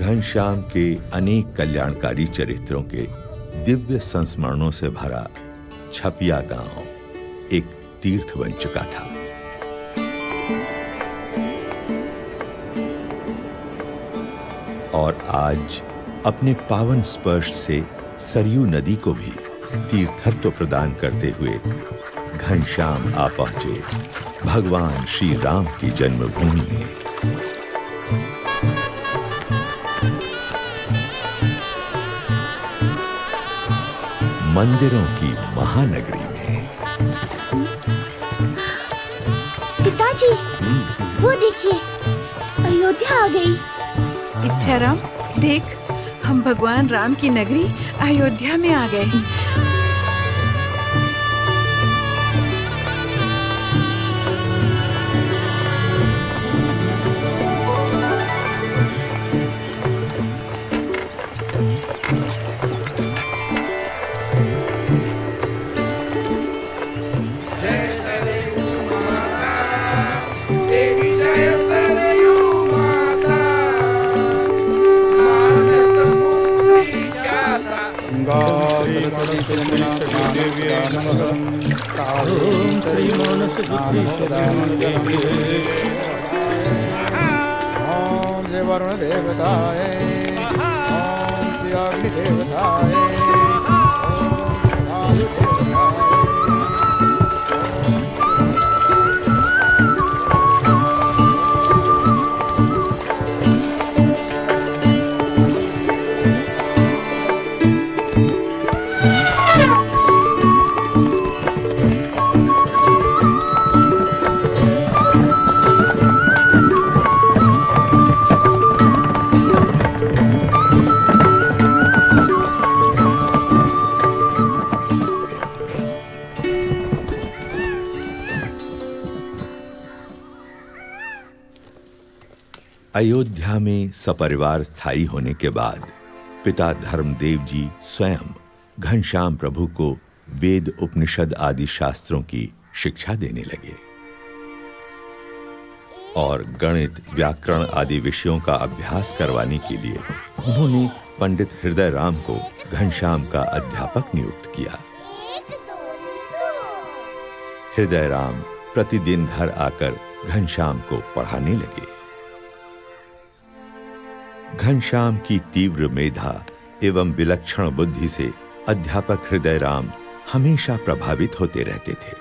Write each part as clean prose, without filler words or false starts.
घनश्याम के अनेक कल्याणकारी चरित्रों के दिव्य संस्मरणों से भरा छपिया गांव एक तीर्थ बन चुका था। और आज अपने पावन स्पर्श से सरयू नदी को भी तीर्थत्व प्रदान करते हुए घनश्याम आ पहुंचे भगवान श्री राम की जन्मभूमि में। मंदिरों की महानगरी में। पिताजी, वो देखिए, अयोध्या आ गई। इच्छाराम, देख, हम भगवान राम की नगरी अयोध्या में आ गए। ओम जय वरुण देवताय, ओम श्री अग्नि देवताय, ओम श्री वायु देवताय। अयोध्या में सपरिवार स्थायी होने के बाद पिता धर्मदेव जी स्वयं घनश्याम प्रभु को वेद उपनिषद आदि शास्त्रों की शिक्षा देने लगे और गणित व्याकरण आदि विषयों का अभ्यास करवाने के लिए उन्होंने पंडित हृदय राम को घनश्याम का अध्यापक नियुक्त किया। हृदय राम प्रतिदिन घर आकर घनश्याम को पढ़ाने लगे। घनश्याम की तीव्र मेधा एवं विलक्षण बुद्धि से अध्यापक हृदय राम हमेशा प्रभावित होते रहते थे।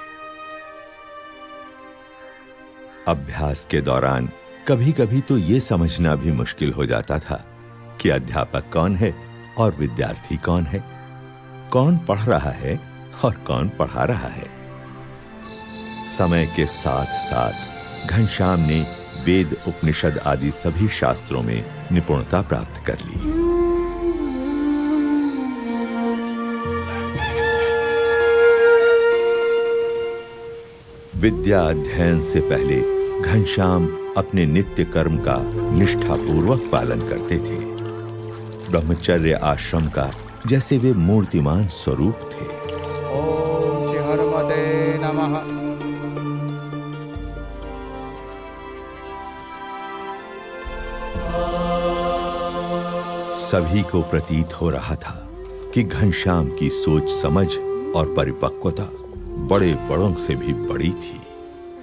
अभ्यास के दौरान कभी-कभी तो यह समझना भी मुश्किल हो जाता था कि अध्यापक कौन है और विद्यार्थी कौन है, कौन पढ़ रहा है और कौन पढ़ा रहा है। समय के साथ-साथ घनश्याम ने वेद उपनिषद आदि सभी शास्त्रों में निपुणता प्राप्त कर ली। विद्या अध्ययन से पहले घनश्याम अपने नित्य कर्म का निष्ठापूर्वक पालन करते थे। ब्रह्मचर्य आश्रम का जैसे वे मूर्तिमान स्वरूप थे। ओम श्री हनुमते नमः। सभी को प्रतीत हो रहा था कि घनश्याम की सोच समझ और परिपक्वता बड़े बड़ों से भी बड़ी थी।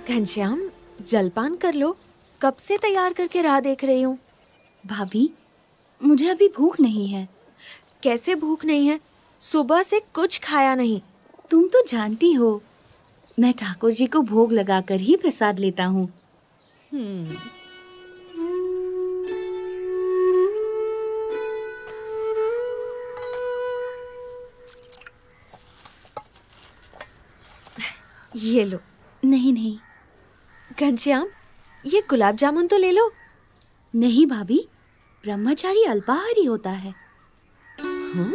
घनश्याम, जलपान कर लो, कब से तैयार करके राह देख रही हूँ। भाभी, मुझे अभी भूख नहीं है। कैसे भूख नहीं है? सुबह से कुछ खाया नहीं। तुम तो जानती हो, मैं ठाकुर जी को भोग लगाकर ही प्रसाद लेता हूँ। ये लो। नहीं नहीं। घनश्याम, ये गुलाब जामुन तो ले लो। नहीं भाभी, ब्रह्मचारी अल्पाहारी होता है। हाँ?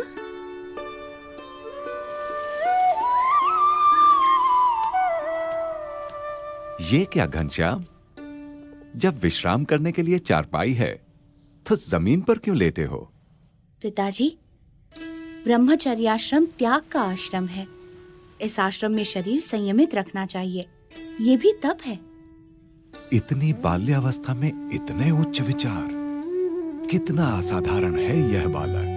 ये क्या घनश्याम, जब विश्राम करने के लिए चारपाई है तो जमीन पर क्यों लेटे हो? पिताजी, ब्रह्मचर्याश्रम त्याग का आश्रम है। इस आश्रम में शरीर संयमित रखना चाहिए। ये भी तप है। इतनी बाल्यावस्था में इतने उच्च विचार, कितना असाधारण है यह बालक।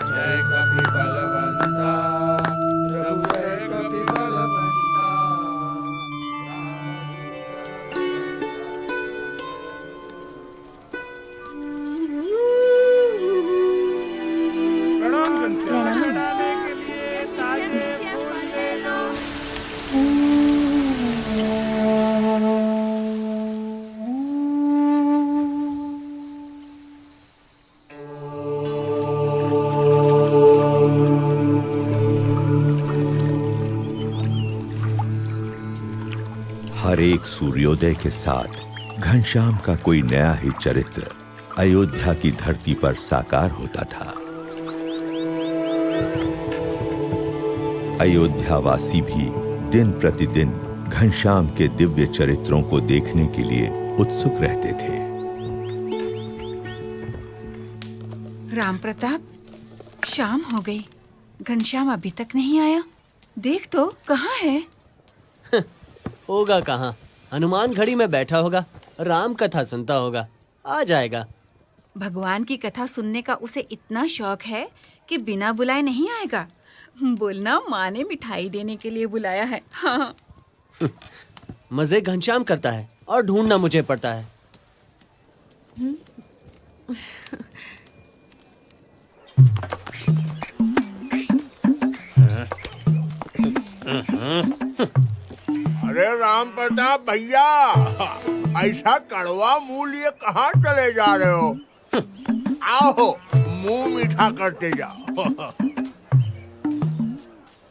जय कपि बलवंता प्रभु जय कपि बलवंता। प्रणाम घनश्याम। चढ़ाने के लिए ताजे फूल ले लो। हर एक सूर्योदय के साथ घनश्याम का कोई नया ही चरित्र अयोध्या की धरती पर साकार होता था। अयोध्यावासी भी दिन प्रतिदिन घनश्याम के दिव्य चरित्रों को देखने के लिए उत्सुक रहते थे। राम प्रताप, शाम हो गई, घनश्याम अभी तक नहीं आया। देख तो कहाँ है? होगा कहाँ, हनुमान घड़ी में बैठा होगा, राम कथा सुनता होगा, आ जाएगा। भगवान की कथा सुनने का उसे इतना शौक है कि बिना बुलाए नहीं आएगा। बोलना माँ ने मिठाई देने के लिए बुलाया है। हाँ। मजे घनश्याम करता है और ढूंढना मुझे पड़ता है। अरे राम प्रताप भैया, ऐसा कड़वा मुंह लिए कहाँ चले जा रहे हो? आओ मुंह मीठा करते जाओ।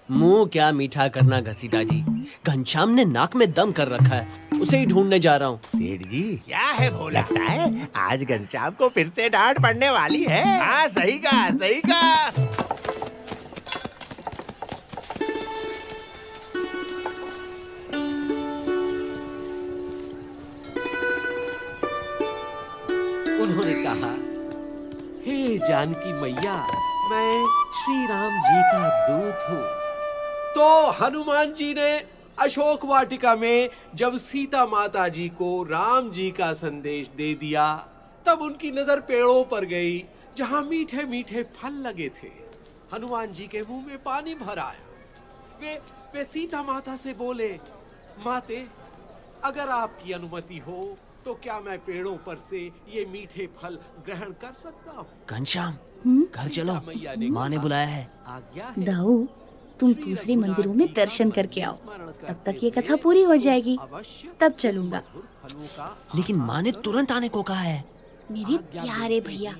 मुंह क्या मीठा करना घसीटा जी, घनश्याम ने नाक में दम कर रखा है, उसे ही ढूंढने जा रहा हूँ। सेठ जी क्या है वो, लगता है आज घनश्याम को फिर से डांट पड़ने वाली है। हाँ सही कहा, सही कहा। उन्होंने कहा, हे जानकी मैया, मैं श्री राम जी का दूत हूँ। तो हनुमान जी ने अशोक वाटिका में जब सीता माता जी को राम जी का संदेश दे दिया, तब उनकी नजर पेड़ों पर गई जहाँ मीठे मीठे फल लगे थे। हनुमान जी के मुंह में पानी भर आया। वे सीता माता से बोले, माते, अगर आपकी अनुमति हो तो क्या मैं पेड़ों पर से ये मीठे फल ग्रहण कर सकता हूँ? घनश्याम, घर चलो, माँ ने बुलाया है। आज्ञा दाऊ, तुम दूसरे मंदिरों में दर्शन करके आओ, तब तक ये कथा पूरी हो जाएगी, तब चलूंगा। लेकिन माँ ने तुरंत आने को कहा है। मेरे प्यारे भैया,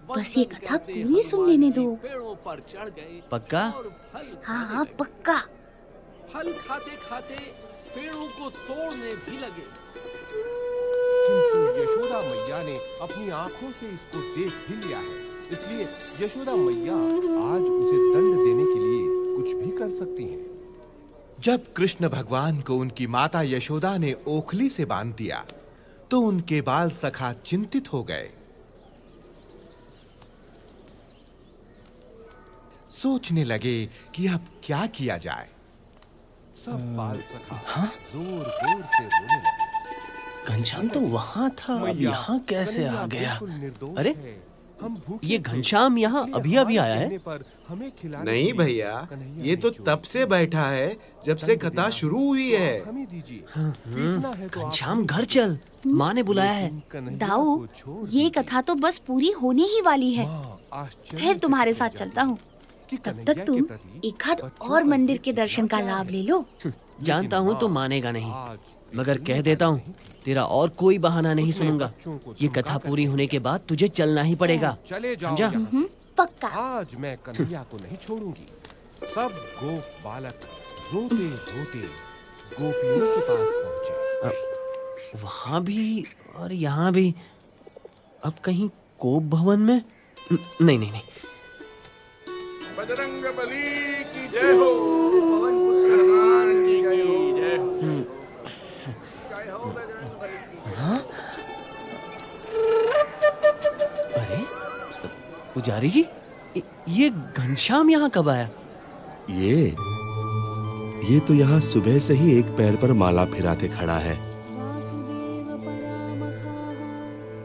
बस ये कथा पूरी सुन लेने दो। पेड़ों पर चढ़ गए। पक्का? और फल हाँ पक्का। फल खाते खाते पेड़ों को तोड़ने भी लगे। किंतु यशोदा मैया ने अपनी आंखों से इसको देख भी लिया है, इसलिए यशोदा मैया आज उसे दंड देने के लिए कुछ भी कर सकती हैं। जब कृष्ण भगवान को उनकी माता यशोदा ने ओखली से बांध दिया, तो उनके बाल सखा चिंतित हो गए। सोचने लगे कि अब क्या किया जाए। सब बाल सखा जोर जोर से रोने लगे। घनश्याम तो वहाँ था, अब यहाँ कैसे आ गया? अरे, हम ये घनश्याम यहाँ अभी अभी आया है? नहीं भैया, ये तो तब से बैठा है जब से कथा शुरू हुई है। घनश्याम घर चल, माँ ने बुलाया है। दाऊ, ये कथा तो बस पूरी होने ही वाली है, फिर तुम्हारे साथ चलता हूँ। तब तक तुम एक आध और मंदिर के दर्शन का लाभ ले लो। जानता हूँ तुम मानेगा नहीं, मगर कह देता हूँ, तेरा और कोई बहाना नहीं सुनूंगा। ये कथा पूरी होने के बाद तुझे चलना ही पड़ेगा, समझा? पक्का। आज मैं कन्हैया को नहीं छोड़ूंगी। सब गोप बालक रोते रोते गोपियों के पास पहुंचे। वहाँ भी और यहाँ भी। अब कहीं कोप भवन में? नहीं नहीं नहीं। बजरंग बली की जय हो, पवन पुत्र हनुमान की जय हो। जय हो बजरंग बली की। हाँ? अरे पुजारी जी, ये घनश्याम यहाँ कब आया? ये तो यहाँ सुबह से ही एक पैर पर माला फिरा के खड़ा है।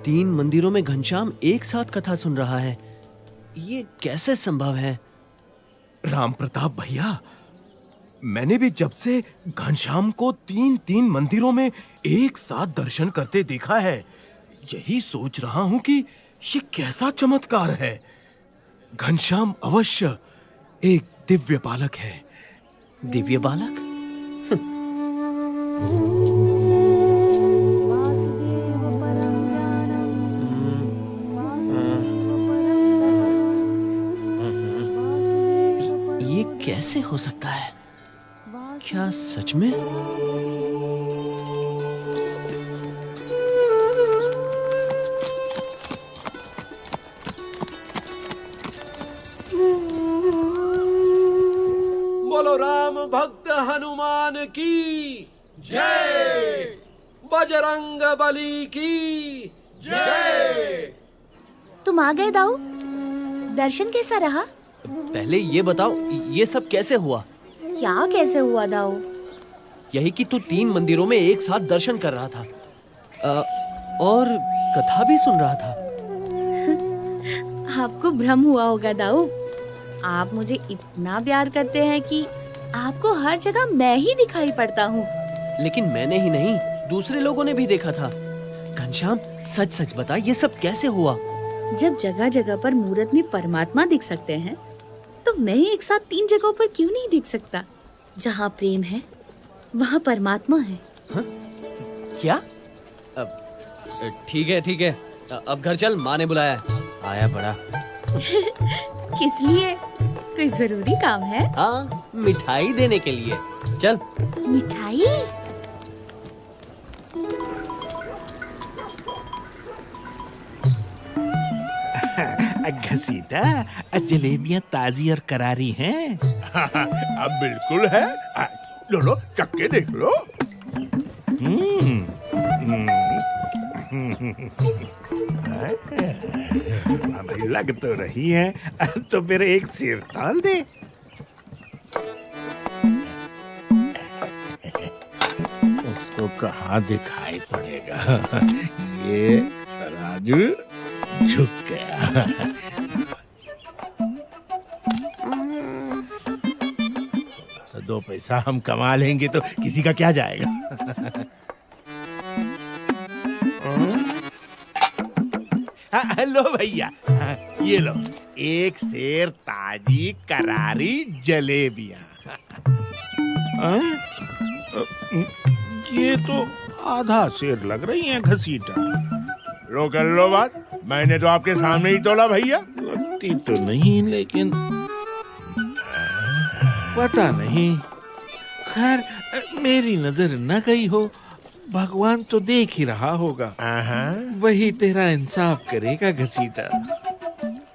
3 मंदिरों में घनश्याम एक साथ कथा सुन रहा है, ये कैसे संभव है? राम प्रताप भैया, मैंने भी जब से घनश्याम को 3 मंदिरों में एक साथ दर्शन करते देखा है, यही सोच रहा हूं कि ये कैसा चमत्कार है। घनश्याम अवश्य एक दिव्य बालक है। दिव्य बालक? ये कैसे हो सकता है? क्या सच में? बोलो राम भक्त हनुमान की जय, बजरंग बली की जय। तुम आ गए दाऊ, दर्शन कैसा रहा? पहले ये बताओ, ये सब कैसे हुआ? क्या कैसे हुआ दाऊ? यही कि तू 3 मंदिरों में एक साथ दर्शन कर रहा था और कथा भी सुन रहा था। आपको भ्रम हुआ होगा दाऊ। आप मुझे इतना प्यार करते हैं कि आपको हर जगह मैं ही दिखाई पड़ता हूँ। लेकिन मैंने ही नहीं, दूसरे लोगों ने भी देखा था। घनश्याम, सच सच बता, ये सब कैसे हुआ? जब जगह जगह पर मूरत में परमात्मा दिख सकते हैं, तो मैं एक साथ 3 जगहों पर क्यों नहीं दिख सकता? जहाँ प्रेम है, वहाँ परमात्मा है। हा? क्या? ठीक है ठीक है, अब घर चल, माँ ने बुलाया है। आया बड़ा। किस लिए? कोई जरूरी काम है? हाँ, मिठाई देने के लिए। चल। मिठाई? घसीटा, जलेबियां ताजी और करारी हैं। अब बिल्कुल है। लो लो, चक्के देख लो। भाई लग तो रही है, तो फिर एक सिर ताल दे। उसको कहाँ दिखाई पड़ेगा? ये राजू झुक गया। तो 2 पैसा हम कमा लेंगे तो किसी का क्या जाएगा। लो भैया, ये लो, एक सेर ताजी करारी जलेबियां। ये तो आधा सेर लग रही हैं घसीटा। लो कर लो बात, मैंने तो आपके सामने ही तोला भैया। लगती तो नहीं, लेकिन पता नहीं। खैर, मेरी नजर न गई हो, भगवान तो देख ही रहा होगा। वही तेरा इंसाफ करेगा घसीटा।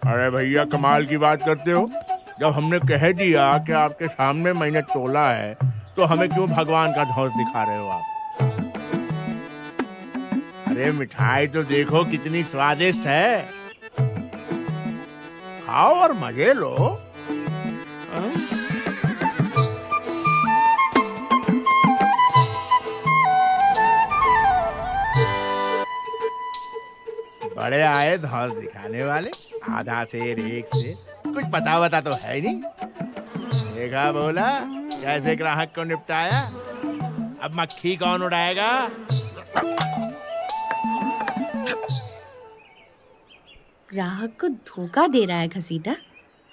अरे भैया, कमाल की बात करते हो। जब हमने कह दिया कि आपके सामने मैंने तोला है, तो हमें क्यों भगवान का धौंस दिखा रहे हो आप? अरे मिठाई तो देखो कितनी स्वादिष्ट है। खाओ और मजे लो। बड़े आए धौंस दिखाने वाले। आधा सेर, एक सेर, कुछ पता बता तो है नहीं। देखा बोला कैसे ग्राहक को निपटाया। अब मक्खी कौन उड़ाएगा? ग्राहक को धोखा दे रहा है घसीटा।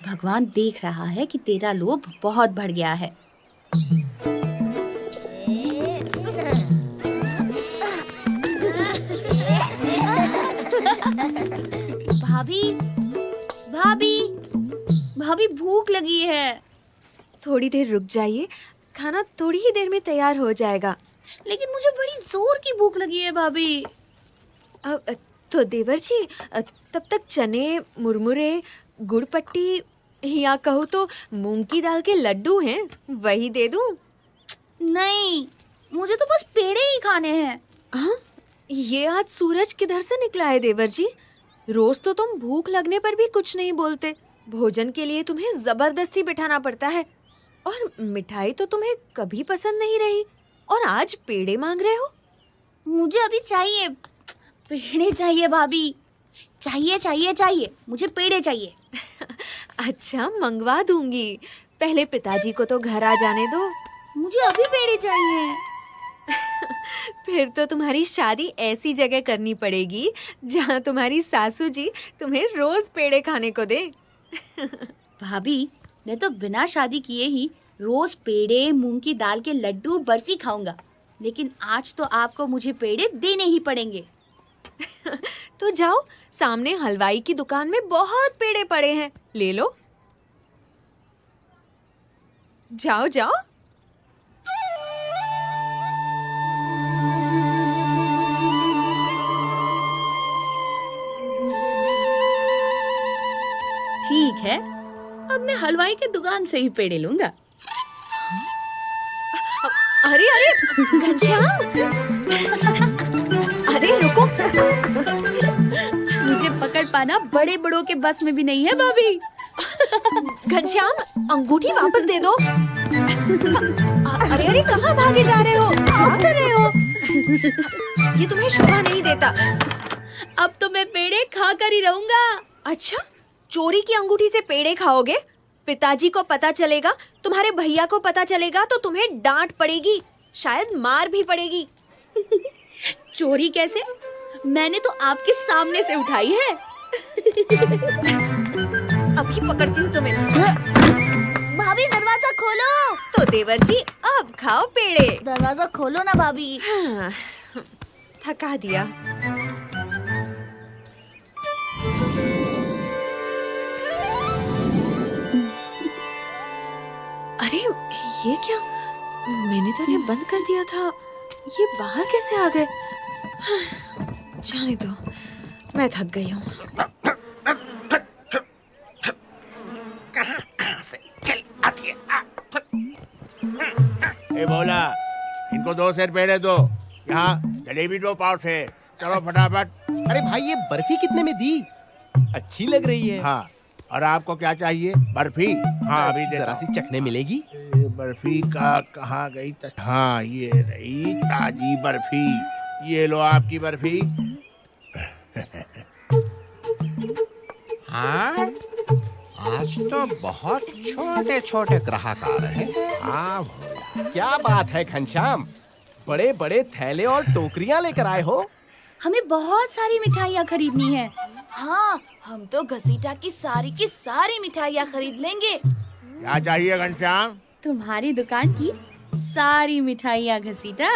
भगवान देख रहा है कि तेरा लोभ बहुत बढ़ गया है। भाभी, भाभी, भाभी भूख लगी है। थोड़ी देर रुक जाइए, खाना थोड़ी ही देर में तैयार हो जाएगा। लेकिन मुझे बड़ी जोर की भूख लगी है भाभी। तो देवर जी, तब तक चने, मुरमुरे, गुड़ पट्टी या कहो तो मूंग की दाल के लड्डू हैं, वही दे दूं? नहीं, मुझे तो बस पेड़े ही खाने हैं। हाँ, ये आज सूरज किधर से निकला है देवर जी? रोज तो तुम भूख लगने पर भी कुछ नहीं बोलते। भोजन के लिए तुम्हें जबरदस्ती बिठाना पड़ता है। और मिठाई तो तुम्हें कभी पसंद नहीं रही और आज पेड़े मांग रहे हो। मुझे अभी चाहिए, पेड़े चाहिए भाभी, चाहिए चाहिए चाहिए, मुझे पेड़े चाहिए। अच्छा मंगवा दूंगी, पहले पिताजी को तो घर आ जाने दो। मुझे अभी पेड़े चाहिए। फिर तो तुम्हारी शादी ऐसी जगह करनी पड़ेगी जहाँ तुम्हारी सासू जी तुम्हें रोज पेड़े खाने को दे। भाभी, मैं तो बिना शादी किए ही रोज पेड़े, मूंग की दाल के लड्डू, बर्फी खाऊंगा, लेकिन आज तो आपको मुझे पेड़े देने ही पड़ेंगे। तो जाओ, सामने हलवाई की दुकान में बहुत पेड़े पड़े हैं, ले लो। जाओ जाओ। ठीक है, अब मैं हलवाई की दुकान से ही पेड़े लूंगा। अरे अरे घनश्याम, अरे रुको। मुझे पकड़ पाना बड़े बड़ों के बस में भी नहीं है भाभी। घनश्याम, अंगूठी वापस दे दो। अरे अरे कहाँ भागे जा रहे हो, क्या कर रहे हो? ये तुम्हें शोभा नहीं देता। अब तो मैं पेड़े खाकर ही रहूंगा। अच्छा, चोरी की अंगूठी से पेड़े खाओगे? पिताजी को पता चलेगा, तुम्हारे भैया को पता चलेगा तो तुम्हें डांट पड़ेगी, शायद मार भी पड़ेगी। चोरी कैसे? मैंने तो आपके सामने से उठाई है। अभी पकड़ती हूँ तुम्हें। भाभी दरवाजा खोलो। तो देवर जी, अब खाओ पेड़े। दरवाजा खोलो ना भाभी। हाँ, थका दिया। अरे ये क्या? मैंने तो इन्हें बंद कर दिया था, ये बाहर कैसे आ गए? जाने दो, मैं थक गई हूँ। कहाँ से चल आती है? ए बोला, इनको 2 सेर पेड़े दो, यहाँ जलेबी 2 पाव से। चलो फटाफट। अरे भाई, ये बर्फी कितने में दी? अच्छी लग रही है। हाँ, और आपको क्या चाहिए? बर्फी? हाँ अभी जरा सी चखने मिलेगी। बर्फी का कहाँ गई? हाँ ये रही ताजी बर्फी, ये लो आपकी बर्फी। हाँ, आज तो बहुत छोटे छोटे ग्राहक आ रहे हैं। हाँ भोला, क्या बात है घनश्याम, बड़े बड़े थैले और टोकरियां लेकर आए हो। हमें बहुत सारी मिठाइयाँ खरीदनी है। हाँ, हम तो घसीटा की सारी मिठाइयाँ खरीद लेंगे। क्या चाहिए घनश्याम? तुम्हारी दुकान की सारी मिठाइयाँ घसीटा।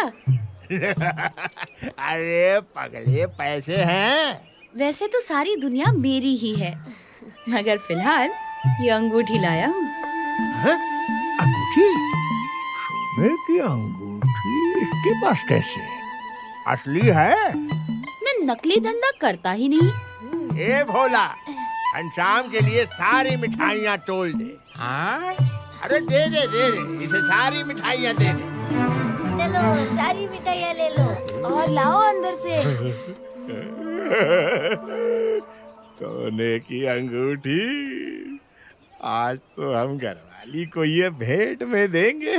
अरे पगले, पैसे हैं? वैसे तो सारी दुनिया मेरी ही है, मगर फिलहाल ये अंगूठी लाया हूँ। अंगूठी? सोने की अंगूठी इसके पास कैसे? असली है? मैं नकली धंधा करता ही नहीं। ए भोला, घनश्याम के लिए सारी मिठाइयाँ तोल दे। हाँ, अरे दे दे दे दे, इसे सारी मिठाइयाँ दे दे। चलो सारी मिठाइयाँ ले लो और लाओ अंदर से। सोने की अंगूठी, आज तो हम घरवाली को ये भेंट में देंगे।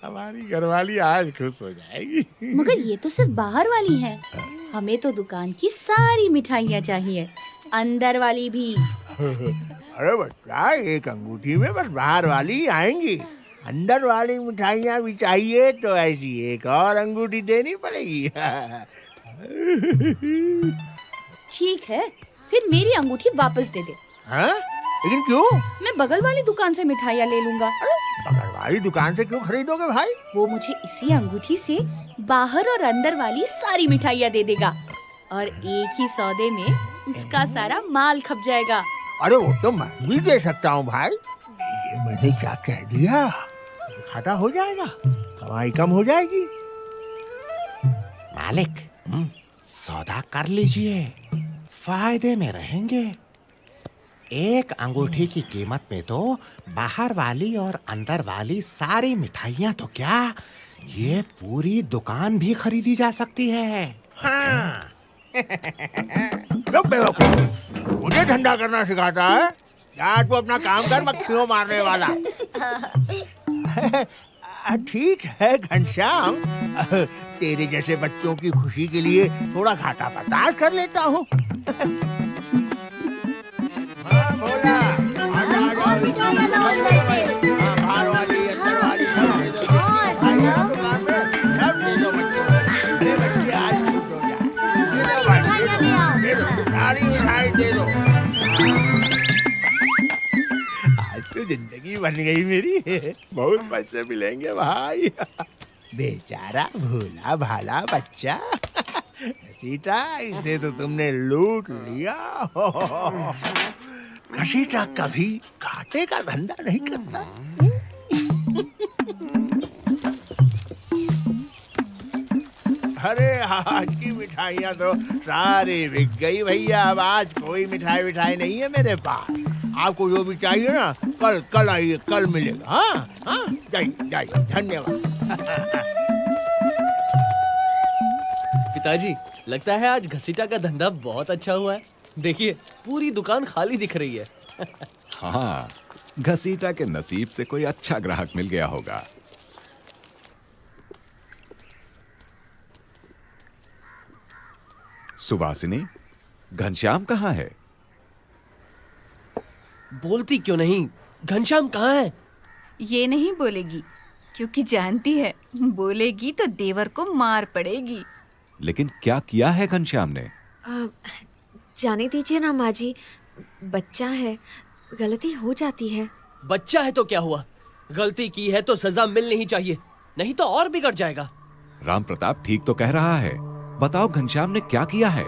हमारी घरवाली आज खुश हो जाएगी। मगर ये तो सिर्फ बाहर वाली है, हमें तो दुकान की सारी मिठाइयाँ चाहिए, अंदर वाली भी। अरे बच्चा, एक अंगूठी में बस बाहर वाली आएंगी, अंदर वाली मिठाइयाँ भी चाहिए तो ऐसी एक और अंगूठी देनी पड़ेगी। ठीक है, फिर मेरी अंगूठी वापस दे दे। हाँ? लेकिन क्यों? मैं बगल वाली दुकान से मिठाइयाँ ले लूंगा। बगल वाली दुकान से क्यों खरीदोगे भाई? वो मुझे इसी अंगूठी से बाहर और अंदर वाली सारी मिठाइयाँ दे देगा और एक ही सौदे में उसका सारा माल खप जाएगा। अरे वो तो मैं भी दे सकता हूँ भाई। ये मैंने क्या कह दिया? घाटा हो जाएगा, कमाई कम हो जाएगी। मालिक, सौदा कर लीजिए, फायदे में रहेंगे। एक अंगूठी की कीमत में तो बाहर वाली और अंदर वाली सारी मिठाइयाँ तो क्या, ये पूरी दुकान भी खरीदी जा सकती है। हाँ। चुप बेवकूफ, मुझे धंधा करना सिखाता है? जा तू अपना काम कर, मक्खियों मारने वाला। ठीक है घनश्याम, तेरे जैसे बच्चों की खुशी के लिए थोड़ा घाटा बर्दाश्त कर लेता हूँ। हाँ भोला, आजा बाहर वाली अंदर वाली सब दे दो। आइए ना दुकान पे, सब दे दो बच्चों। अरे बच्चे आज खुश हो जाए। दे दो, सारी मिठाई दे दो। तो जिंदगी बन गई मेरी, बहुत पैसे मिलेंगे भाई। बेचारा भोला भाला बच्चा घसीटा, इसे तो तुमने लूट लिया। घसीटा कभी घाटे का धंधा नहीं करता। अरे आज की मिठाइयाँ तो सारी बिक गई भैया। अब आज कोई मिठाई नहीं है मेरे पास। आपको जो भी चाहिए ना, कल आइए, कल मिलेगा। हाँ हाँ, जाइए, धन्यवाद। पिताजी, लगता है आज घसीटा का धंधा बहुत अच्छा हुआ है। देखिए, पूरी दुकान खाली दिख रही है। हाँ, घसीटा के नसीब से कोई अच्छा ग्राहक मिल गया होगा। सुवासिनी, घनश्याम कहाँ है? बोलती क्यों नहीं? घनश्याम कहाँ है? ये नहीं बोलेगी, क्योंकि जानती है बोलेगी तो देवर को मार पड़ेगी। लेकिन क्या किया है घनश्याम ने? जाने दीजिए ना माँ जी, बच्चा है, गलती हो जाती है। बच्चा है तो क्या हुआ? गलती की है तो सजा मिलनी ही चाहिए, नहीं तो और बिगड़ जाएगा। राम प्रताप ठीक तो कह रहा है। बताओ घनश्याम ने क्या किया है?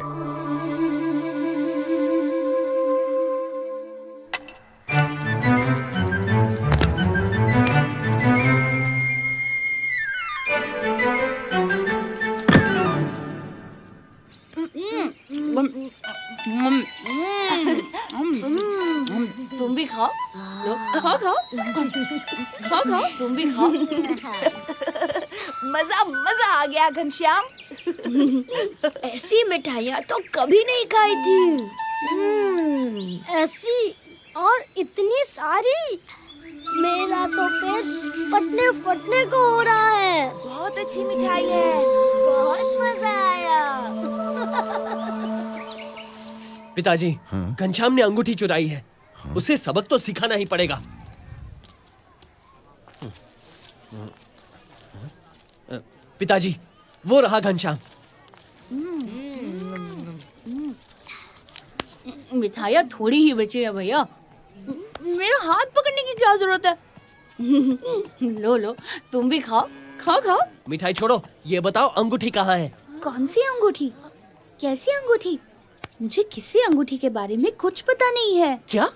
तुम भी खाओ, लो, खाओ खाओ खाओ खाओ, तुम भी खाओ। मजा आ गया घनश्याम। ऐसी मिठाइयाँ तो कभी नहीं खाई थी। ऐसी और इतनी सारी, मेरा तो पेट फटने को हो रहा है। बहुत अच्छी मिठाई है, बहुत मजा आया। पिताजी, घनश्याम ने अंगूठी चुराई है। उसे सबक तो सिखाना ही पड़ेगा। पिताजी, वो रहा घनश्याम। मिठाइयाँ थोड़ी ही बची है भैया, मेरा हाथ पकड़ने की क्या जरूरत है? लो लो, तुम भी खाओ खाओ खाओ। मिठाई छोड़ो, ये बताओ अंगूठी कहाँ है? कौन सी अंगूठी? कैसी अंगूठी? मुझे किसी अंगूठी के बारे में कुछ पता नहीं है। क्या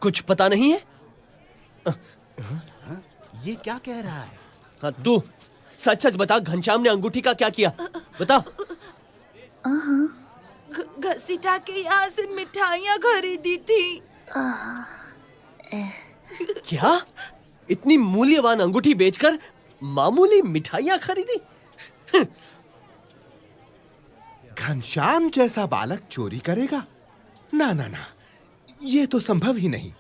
कुछ पता नहीं है? ये क्या कह रहा है? हाँ, तू सच सच बता, घनश्याम ने अंगूठी का क्या किया? बता। घसीटा के यहाँ से मिठाइयाँ खरीदी थी। क्या? इतनी मूल्यवान अंगूठी बेचकर मामूली मिठाइयाँ खरीदी? घनश्याम जैसा बालक चोरी करेगा? ना ना ना, ये तो संभव ही नहीं।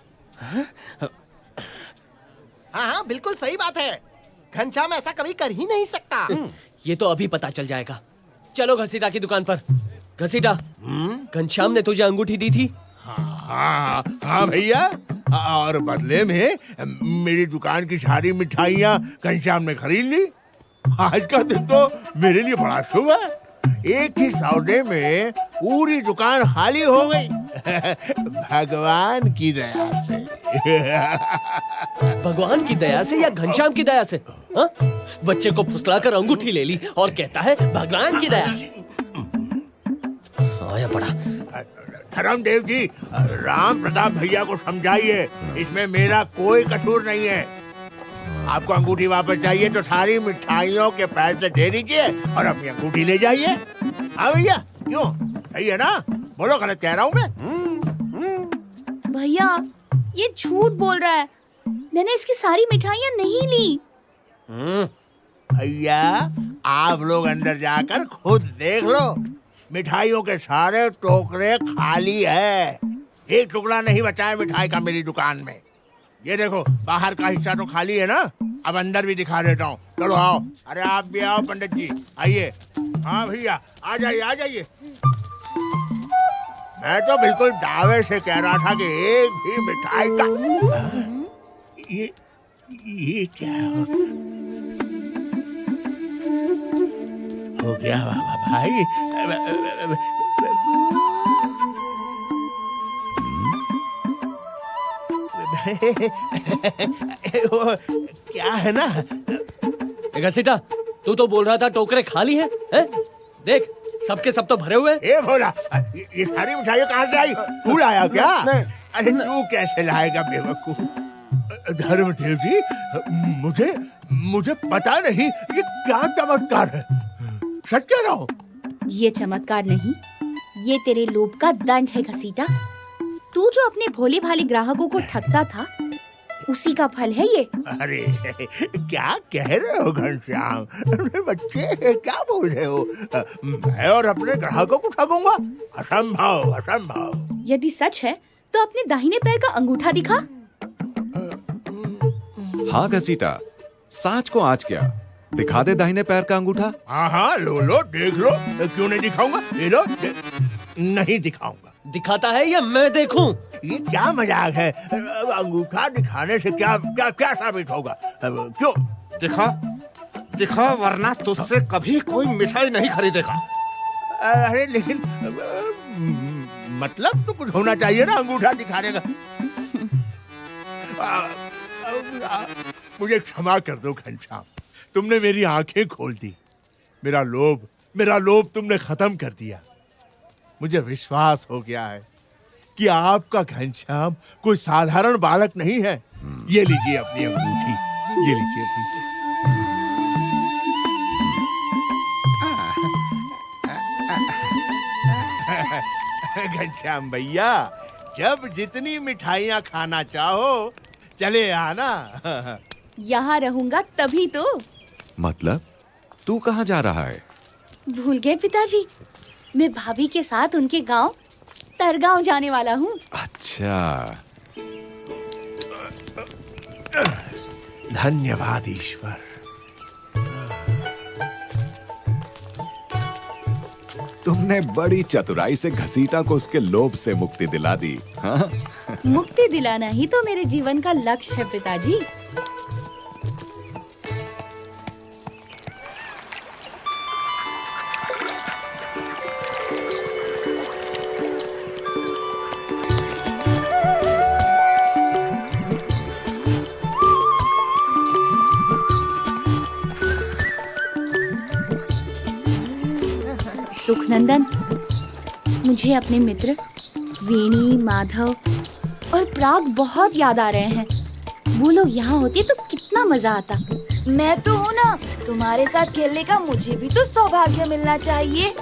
हाँ, बिल्कुल सही बात है। घनश्याम ऐसा कभी कर ही नहीं सकता। ये तो अभी पता चल जाएगा। चलो घसीटा की दुकान पर। घसीटा, घनश्याम ने तुझे अंगूठी दी थी? हाँ भैया, और बदले में मेरी दुकान की सारी मिठाइयाँ घनश्याम ने खरीद ली। आज का दिन तो मेरे लिए बड़ा शुभ है। एक ही सौदे में पूरी दुकान खाली हो गई। भगवान की दया से। भगवान की दया से या घनश्याम की दया से? हा? बच्चे को फुसलाकर अंगूठी ले ली और कहता है भगवान की दया से। आया पड़ा। धर्मदेव जी, राम प्रताप भैया को समझाइए, इसमें मेरा कोई कसूर नहीं है। आपको अंगूठी वापस चाहिए तो सारी मिठाइयों के पैसे दे दीजिए और अपनी अंगूठी ले जाइए। हाँ भैया, क्यों? सही है ना? बोलो, गलत कह रहा हूँ मैं? भैया, ये झूठ बोल रहा है। मैंने इसकी सारी मिठाइयाँ नहीं ली। भैया, आप लोग अंदर जाकर खुद देख लो, मिठाइयों के सारे टोकरे खाली है। एक टुकड़ा नहीं बचा है मिठाई का मेरी दुकान में। ये देखो, बाहर का हिस्सा तो खाली है ना, अब अंदर भी दिखा देता हूँ। चलो आओ। अरे आप भी आओ पंडित जी, आइए। हाँ भैया, आ जाइए आ जाइए। मैं तो बिल्कुल दावे से कह रहा था कि एक भी मिठाई का ये क्या हो गया भाई? वो क्या है ना, घसीटा, तू तो बोल रहा था टोकरे खाली हैं? देख, सबके सब तो भरे हुए। ए भोला, ये सारी मिठाइयाँ कहाँ से आई? तू लाया क्या? अरे तू कैसे लाएगा बेवकूफ? धर्मदेव जी, मुझे पता नहीं ये क्या चमत्कार है। सच कह रहा हूँ। ये चमत्कार नहीं, ये तेरे लोभ का दंड है घसीटा। तू जो अपने भोले भाले ग्राहकों को ठगता था, उसी का फल है ये। अरे क्या कह रहे हो घनश्याम? बच्चे क्या बोल रहे हो? मैं और अपने ग्राहकों को ठगूंगा? असंभव, असंभव। यदि सच है तो अपने दाहिने पैर का अंगूठा दिखा। हाँ घसीटा, साच को आज क्या, दिखा दे दाहिने पैर का अंगूठा। हाँ हाँ, लो देख लो। क्यों नहीं दिखाऊंगा? ये लो। नहीं दिखाऊंगा। दिखाता है या मैं देखूं? ये क्या मजाक है? अंगूठा दिखाने से क्या क्या क्या साबित होगा? क्यों? दिखा वरना तुझसे कभी कोई मिठाई नहीं खरीदेगा। अरे लेकिन मतलब तो कुछ होना चाहिए ना अंगूठा दिखाने का। मुझे क्षमा कर दो घनश्याम, तुमने मेरी आंखें खोल दी। मेरा लोभ तुमने खत्म कर दिया। मुझे विश्वास हो गया है कि आपका घनश्याम कोई साधारण बालक नहीं है। ये लीजिए अपनी अंगूठी, ये लीजिए अपनी। घनश्याम भैया, जब जितनी मिठाइयाँ खाना चाहो चले आना। यहाँ रहूंगा तभी तो। मतलब तू कहाँ जा रहा है? भूल गए पिताजी, मैं भाभी के साथ उनके गांव तरगांव जाने वाला हूँ। अच्छा, धन्यवाद ईश्वर। तुमने बड़ी चतुराई से घसीटा को उसके लोभ से मुक्ति दिला दी। हाँ? मुक्ति दिलाना ही तो मेरे जीवन का लक्ष्य है पिताजी। सुखनंदन, मुझे अपने मित्र वेणी, माधव और प्राग बहुत याद आ रहे हैं। वो लोग यहाँ होते तो कितना मजा आता। मैं तो हूँ ना, तुम्हारे साथ खेलने का मुझे भी तो सौभाग्य मिलना चाहिए। अरे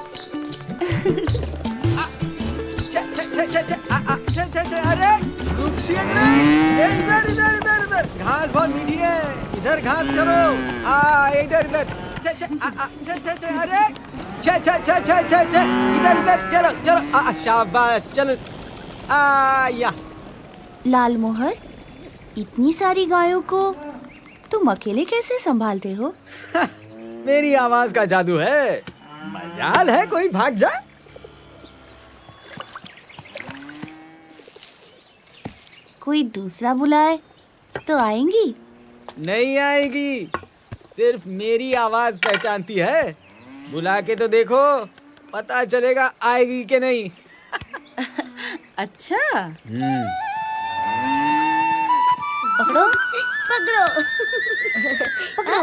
इधर इधर इधर इधर, घास बहुत मीठी है, इधर घास चलो। इधर इधर, अरे इधर इधर चलो चलो। शाबाश, चलो। या लाल मोहर, इतनी सारी गायों को तुम अकेले कैसे संभालते हो? मेरी आवाज का जादू है, मजाल है कोई भाग जाए। कोई दूसरा बुलाए तो आएंगी? नहीं आएगी, सिर्फ मेरी आवाज पहचानती है। बुला के तो देखो, पता चलेगा आएगी कि नहीं। अच्छा। पकड़ो पकड़ो पकड़ो।